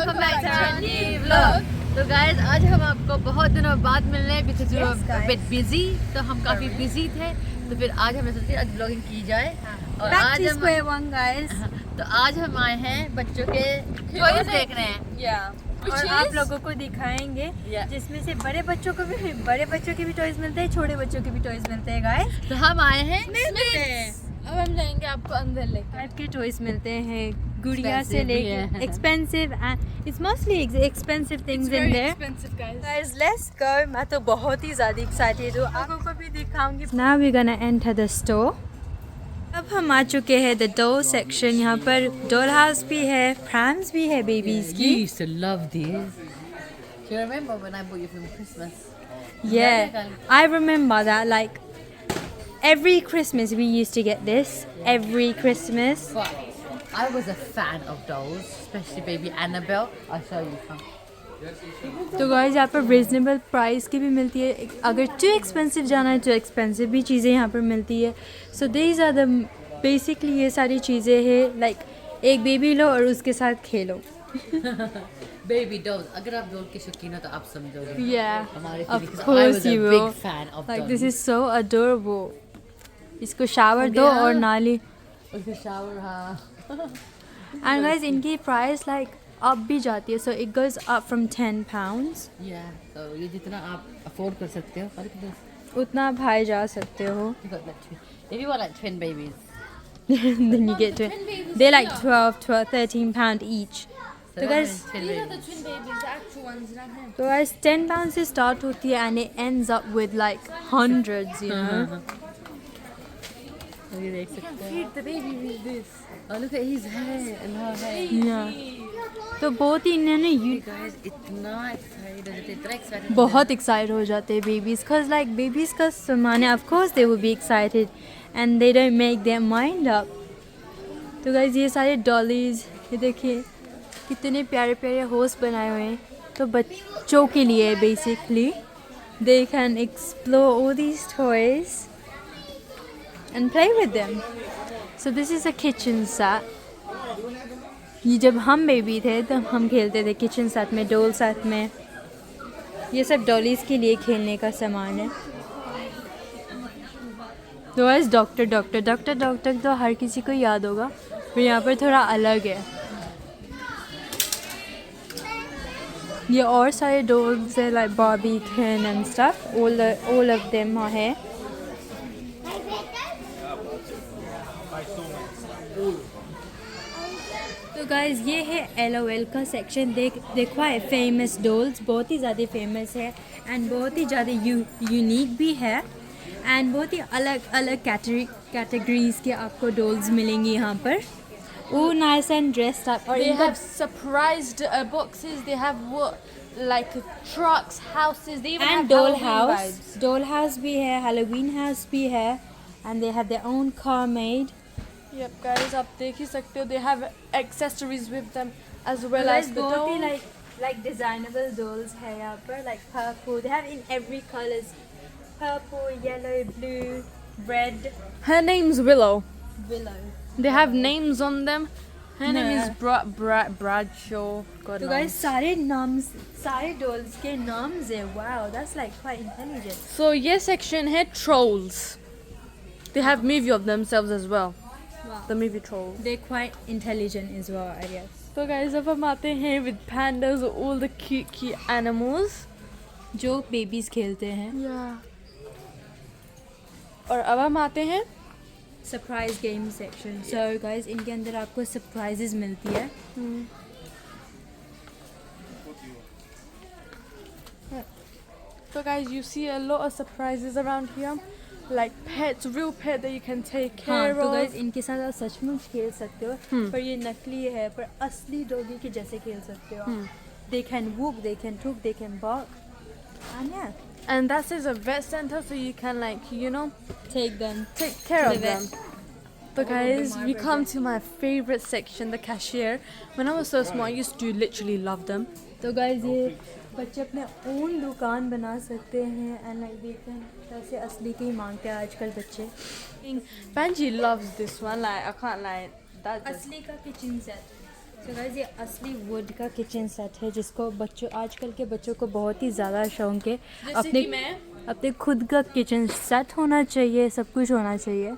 welcome back to our new vlog. तो guys आज हम आपको बहुत दिनों बाद मिल रहे हैं because we were a bit busy, तो हम काफी busy थे, तो फिर आज हमने सोचा आज vlogging की जाए। और आज हम square one guys। तो आज हम आए हैं बच्चों के टॉयज देख रहे हैं और आप लोगों को दिखाएंगे जिसमें से बड़े बच्चों के भी टॉयज मिलते हैं, छोटे बच्चों के भी टॉयज मिलते हैं गाइस। तो हम आए हैं अब हम जाएंगे आपको अंदर लेकर। टाइप के टॉयज मिलते हैं, गुड़िया से लेकर expensive and it's mostly expensive things in their. Guys let's go. मैं तो बहुत ही ज़्यादा एक्साइटेड हूँ, आपको को भी दिखाऊंगी। Now we gonna enter the store. अब हम आ चुके हैं द डॉल सेक्शन। यहाँ पर डॉल हाउस भी है, प्रैम्स भी है बेबीज की। You used to love these. Do you remember when I bought you from Christmas? Yeah, I remember that. Like every Christmas we used to get this. Every Christmas. But I was a fan of dolls, especially baby Annabelle. I'll show you some. तो guys यहाँ पर reasonable price की भी मिलती है। अगर too expensive जाना है तो एक्सपेंसिव भी चीज़ें यहाँ पर मिलती है। So these are the basically ये सारी चीज़ें हैं। लाइक एक बेबी लो और उसके साथ खेलो। Baby dolls. अगर आप डॉल के शौकीन हो तो आप समझोगे। Yeah, हमारे of I course was a you big will. fan of Like dolls. this is so adorable. इसको शावर दो और नाली। उसके shower हाँ। And guys इनकी प्राइस लाइक अप भी जाती है। So it goes up from 10 pounds. Yeah. तो ये जितना आप afford कर सकते हो। और कितना? उतना आप हाई जा सकते हो। You got like twin. If you want like twin babies. Then you get to it. They're like 12, 13 pound each. So guys, twin babies. तो guys 10 pounds से start होती है and it ends up with like hundreds, you know. ये देख सकते हैं। Feed the baby with this. Oh look at his hair and her hair. Yeah. तो बहुत ही इन्होंने Guys, इतना excited हो जाते, इतना excited बहुत एक्साइट हो जाते हैं बेबीज। cause like बेबीज का सामान है, of course they will be excited and they don't make their mind up. तो guys ये सारे डॉलीज, ये देखिए कितने प्यारे प्यारे होस्ट बनाए हुए हैं। तो बच्चों के लिए basically they can explore all these toys and play with them. So this is a kitchen set. ये जब हम बेबी थे तब हम खेलते थे किचन सेट में, डॉल सेट में। ये सब डॉलीज के लिए खेलने का सामान है। तो बस डॉक्टर तो हर किसी को याद होगा, पर यहाँ पर थोड़ा अलग है। ये और सारे डॉल्स है like Barbie Ken and stuff, all of them are here. तो गाइज ये है LOL का सेक्शन। देखो है फेमस डॉल्स, बहुत ही ज़्यादा फेमस है एंड बहुत ही ज़्यादा यूनिक भी है एंड बहुत ही अलग अलग कैटेगरीज के आपको डॉल्स मिलेंगी यहाँ पर। वो नाइस एंड ड्रेस्ड अप। और They have surprised boxes. They have like trucks, houses. They even and have doll Halloween house, vibes. Doll house भी है, हेलोवीन हाउस भी है and they have their own car made. Yep, guys, आप देख ही सकते हो. They have accessories with them as well as the बहुत ही doll. like designable dolls है यहाँ पर, like purple. They have in every colors, purple, yellow, blue, red, Her name's Willow. willow. They have names on them. Her name No. is Bradshaw. God तो knows. guys सारे नाम्स, सारे dolls के नाम्स है। Wow, that's like quite intelligent. So ये section है trolls. They have movie of themselves as well. Wow. The movie Trolls. They're quite intelligent as well, I guess. So guys, अब हम आते हैं with pandas, all the cute animals. जो babies खेलते हैं। Yeah. और अब हम आते हैं Surprise game section. So guys इनके अंदर आपको surprises मिलती है। So guys, you see a lot of surprises around here, like pets, real pet that you can take हाँ care तो of. गाइज इनके साथ आप सचमुच खेल सकते हो, पर ये नकली है, पर असली डॉगी के जैसे खेल सकते हो। They can whoop, they can talk, they can bark, and yeah, And that is a vet center, so you can take them. take care To of the them. vet. But guys, we come to my favorite section, the cashier. When I was so small, I used to literally love them. तो guys ये बच्चे अपने own दुकान बना सकते हैं and like देखते हैं पैसे असली के ही मांगते हैं आजकल बच्चे। Benji loves this one. Like I can't lie. That just असली का किचन सेट So guys, ये असली वुड का किचन सेट है जिसको बच्चों आजकल के बच्चों को बहुत ही ज़्यादा शौक है अपने खुद का किचन सेट होना चाहिए, सब कुछ होना चाहिए.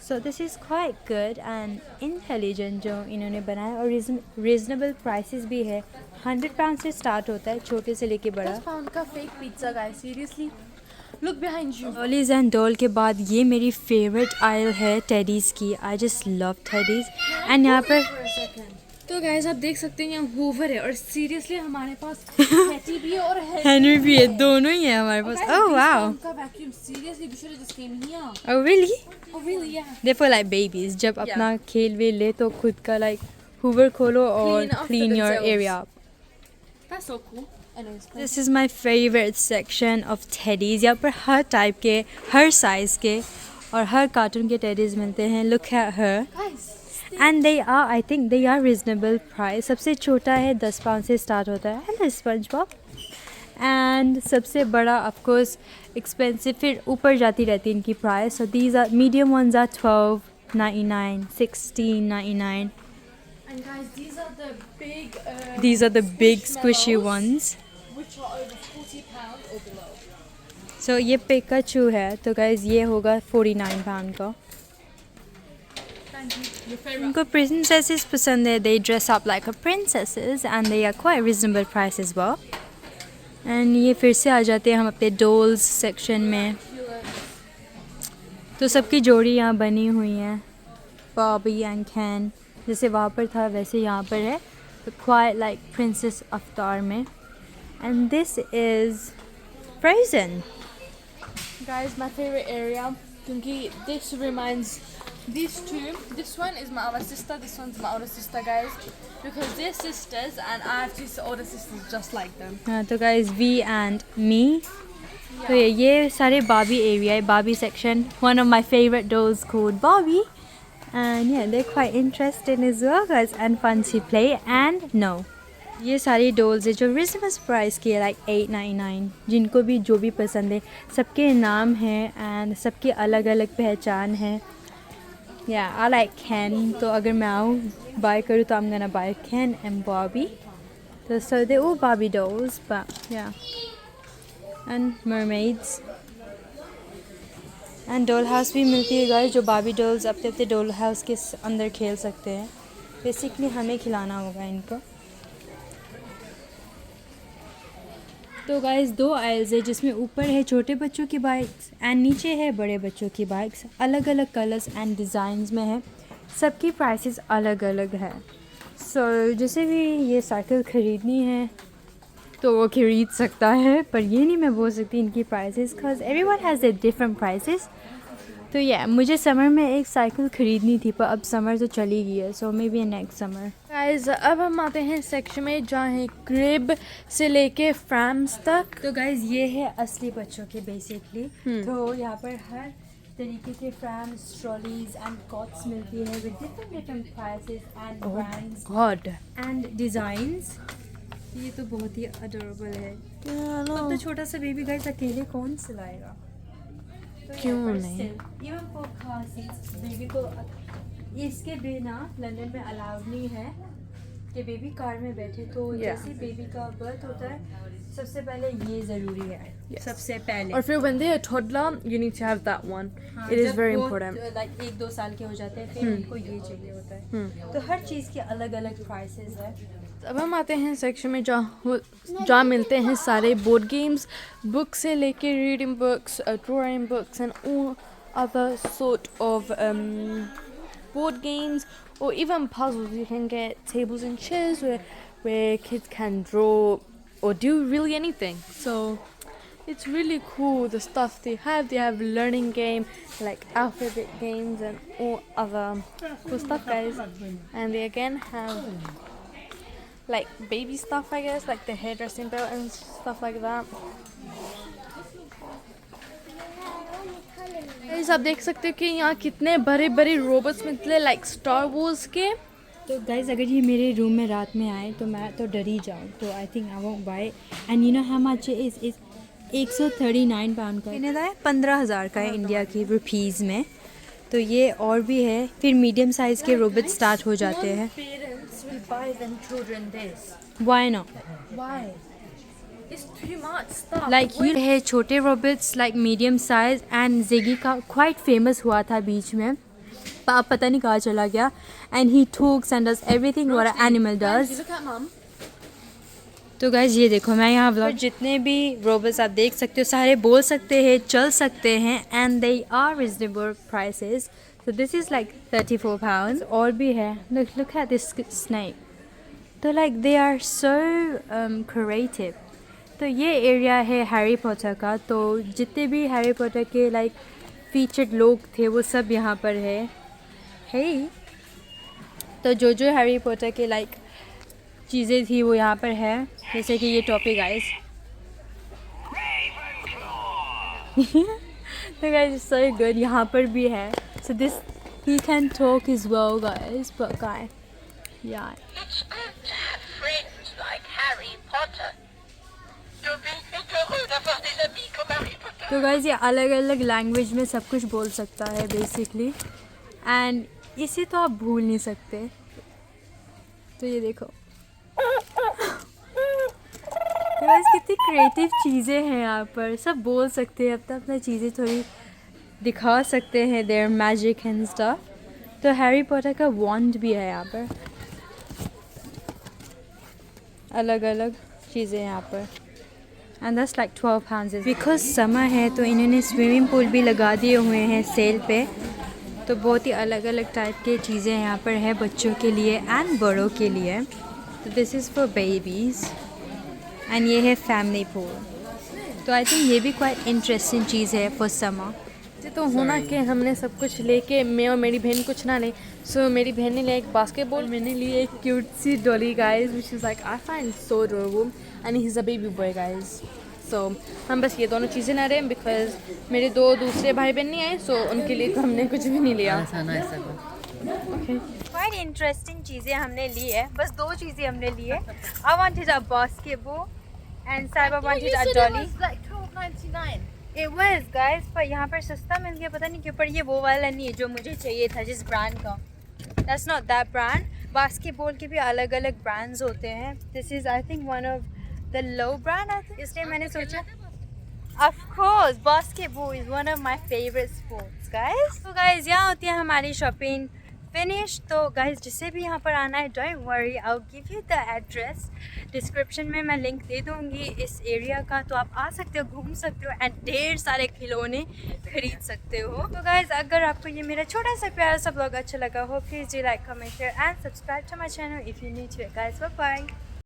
सो this is quite good and intelligent जो इन्होंने बनाया और रीजनेबल प्राइसेस भी है. 100 पाउंड से स्टार्ट होता है छोटे से लेके बड़ा. 10 pound का fake pizza guys, seriously. Look behind you. Dollies and doll के बाद ये मेरी फेवरेट आयल है टेडीज़ की. I just love teddies. And यहाँ पर तो गाइस आप देख सकते हैं यहाँ हूवर है और सीरियसली हमारे पास हैटी भी है और हेनरी भी है, दोनों ही है हमारे पास. Oh wow. का vacuum seriously we should just came here. Oh really? Oh really? Yeah. They for like babies. जब अपना खेल वेल ले तो खुद का लाइक हूवर खोलो और Clean after clean your themselves. Area. That's so cool. Anyways, this is my favourite section of teddies. यहाँ पर हर टाइप के, हर साइज़ के और हर कार्टून के टेडीज़ मिलते हैं. Look at her. guys. And they are, I think they are reasonable price. सबसे छोटा है 10 पाउंड से स्टार्ट होता है. And sponge Bob. एंड सबसे बड़ा ऑफकोर्स एक्सपेंसिव, फिर ऊपर जाती रहती है इनकी price. So these are medium ones are $12.99, $16.99. And guys, these are the big. These are the big squishy ones. Which are over 40 pounds or below. सो ये Pikachu है तो गाइज ये होगा 49 पाउंड का. Thank you. Your favorite. उनको princesses पसंद है. They dress up like a princesses and they are quite reasonable price as well. And ये फिर से आ जाते हैं हम अपने dolls section में. तो सबकी जोड़ी यहाँ बनी हुई है. Barbie and Ken. जैसे वहाँ पर था वैसे यहाँ पर है. तो quite like Princess Avatar में. And this is Frozen. Guys, my favorite area. Because this reminds. These two. This one is my older sister. This one's my older sister, guys. Because they're sisters, and I have two older sisters just like them. हाँ तो guys, we and me. तो ये सारे Barbie area है, Barbie section. One of my favorite dolls called Barbie. And yeah, they're quite interesting as well, guys, and fun to play. And no, ये सारी dolls है जो reasonable price की है, like $8.99. जिनको भी जो भी पसंद है, सबके नाम हैं and सबकी अलग अलग पहचान है. Yeah, I like Ken. तो अगर मैं आऊँ buy करूँ तो I'm gonna buy Ken and Barbie. So they're all Barbie dolls, but yeah. And mermaids. And doll house भी मिलती है guys, जो Barbie dolls अपने अपने doll house के अंदर खेल सकते हैं. Basically हमें खिलाना होगा इनको. तो गाइस 2 आइल्स है जिसमें ऊपर है छोटे बच्चों की बाइक्स एंड नीचे है बड़े बच्चों की बाइक्स. अलग अलग कलर्स एंड डिज़ाइंस में है. सबकी प्राइसेस अलग अलग है. सो जिसे भी ये साइकिल ख़रीदनी है तो वो खरीद सकता है, पर ये नहीं मैं बोल सकती इनकी prices because everyone has their different prices. तो ये मुझे समर में एक साइकिल ख़रीदनी थी पर अब समर तो चली गई है. So maybe next summer. Guys अब हम आते हैं सेक्शन में जहाँ है क्रिब से लेके फ्रैम्स तक. तो गाइज ये है असली बच्चों के बेसिकली. तो यहाँ पर हर तरीके के फ्रैम्स, ट्रॉलीज एंड कॉट्स मिलती है with different prices and brands God and designs. ये तो बहुत ही अडोरेबल है. अब तो छोटा सा बेबी गाइस अकेले कौन सिलाएगा. क्यों नहीं? Even for car seats baby को इसके बिना लंदन में अलाउड नहीं है कि बेबी कार में बैठे. तो जैसे बेबी का बर्थ होता है सबसे पहले ये ज़रूरी है. सबसे पहले. और फिर when they are toddler you need to have that one. It is very important. Like 1-2 साल के हो जाते हैं फिर उनको ये चाहिए होता है. तो हर चीज़ के अलग अलग प्राइसेस है. अब हम आते हैं सेक्शन में जहाँ मिलते हैं सारे बोर्ड गेम्स, बुक से लेके reading books, drawing books and all other sort of board games or even puzzles. You can get tables and chairs where kids can draw or do really anything. So it's really cool the stuff they have. They have learning game like alphabet games and all other cool stuff, guys. And they again have like baby stuff, I guess, like the hairdressing belt and stuff like that. Guys, आप देख सकते हो कि यहाँ कितने बड़े बड़े robots मिलते हैं लाइक स्टार वॉर्स के. तो गाइज अगर ये मेरे रूम में रात में आए तो मैं तो डर ही जाऊँ. तो I think I won't buy. And you know how much is 139 pound का है. 15,000 का है इंडिया की रुपीज़ में. तो ये और भी है. फिर मीडियम साइज़ के रोबोट स्टार्ट हो जाते हैं. Parents will buy them children this. Why not? Why? It's too much stuff. Like you है छोटे robots like medium size and Ziggy का quite famous हुआ था बीच में, अब पता नहीं कहाँ चला गया, and he talks and does everything what an animal does. Look at mum. तो गाइज ये देखो, मैं यहाँ व्लॉग जितने भी रोबोट्स आप देख सकते हो सारे बोल सकते हैं, चल सकते हैं, and they are reasonable prices. So this is like 34 pounds. और भी है, लुक एट दिस स्नेक. तो like they are so creative. तो ये एरिया है हैरी पॉटर का. तो जितने भी हैरी पॉटर के लाइक फीचर्ड लोग थे वो सब यहाँ पर है. तो जो हैरी पॉटर के लाइक चीज़ें थी वो यहाँ पर है, जैसे कि ये टॉपी गाइस. तो गाइस सो गुड. यहाँ पर भी है. So this he can talk is well guys, but guy यार It's good to have friends like Harry Potter. Dobby est heureux d'avoir des amis comme Harry Potter. तो guys ये अलग अलग language में सब कुछ बोल सकता है बेसिकली, एंड इसे तो आप भूल नहीं सकते. तो ये देखो गाइस कितनी क्रिएटिव चीज़ें हैं यहाँ पर. सब बोल सकते हैं, अपना अपना चीज़ें थोड़ी दिखा सकते हैं, देयर मैजिक एंड स्टफ. तो हैरी पॉटर का वॉन्ड भी है यहाँ पर, अलग अलग चीज़ें यहाँ पर. And that's like 12 pounds. Because summer है तो इन्होंने स्विमिंग पूल भी लगा दिए हुए हैं सेल पे. तो बहुत ही अलग अलग टाइप के चीज़ें यहाँ पर है बच्चों के लिए एंड बड़ों के लिए. तो this is for babies and ये है फैमिली पूल. तो आई थिंक ये भी क्वाइट इंटरेस्टिंग चीज़ है फॉर समर. तो होना कि हमने सब कुछ लेके, मैं और मेरी बहन कुछ ना ले. सो मेरी बहन ने लिया एक बास्केटबॉल, मैंने ली एक क्यूट सी dolly guys which is like I find so adorable, and he is a baby boy guys. So हम बस ये दोनों चीज़ें ला रहे हैं बिकॉज मेरे दो दूसरे भाई बहन नहीं आए, सो उनके लिए तो हमने कुछ भी नहीं लिया. क्वाइट इंटरेस्टिंग चीज़ें हमने ली है. बस 2 चीज़ें हमने ली है. I wanted a basketball and साइबा wanted a Dolly. Like $12.99. It was guys, पर यहाँ पर सस्ता मिल गया, पता नहीं क्यों. पर ये वो वाला नहीं है जो मुझे चाहिए था जिस ब्रांड का. That's not that brand. Basketball के भी अलग अलग ब्रांड्स होते हैं. This is I think one of the low brand I think. इसलिए मैंने सोचा of course basketball is one of my favorite sports guys. तो guys यहाँ होती है हमारी शॉपिंग फिनिश. तो गाइज जिसे भी यहाँ पर आना है, don't worry, I will give you the address. Description में मैं लिंक दे दूँगी इस एरिया का. तो आप आ सकते हो, घूम सकते हो एंड ढेर सारे खिलौने खरीद सकते हो. तो गाइज अगर आपको ये मेरा छोटा सा प्यारा सा ब्लॉग अच्छा लगा हो, please do like, comment, share and subscribe to my channel if you need to. Guys bye bye.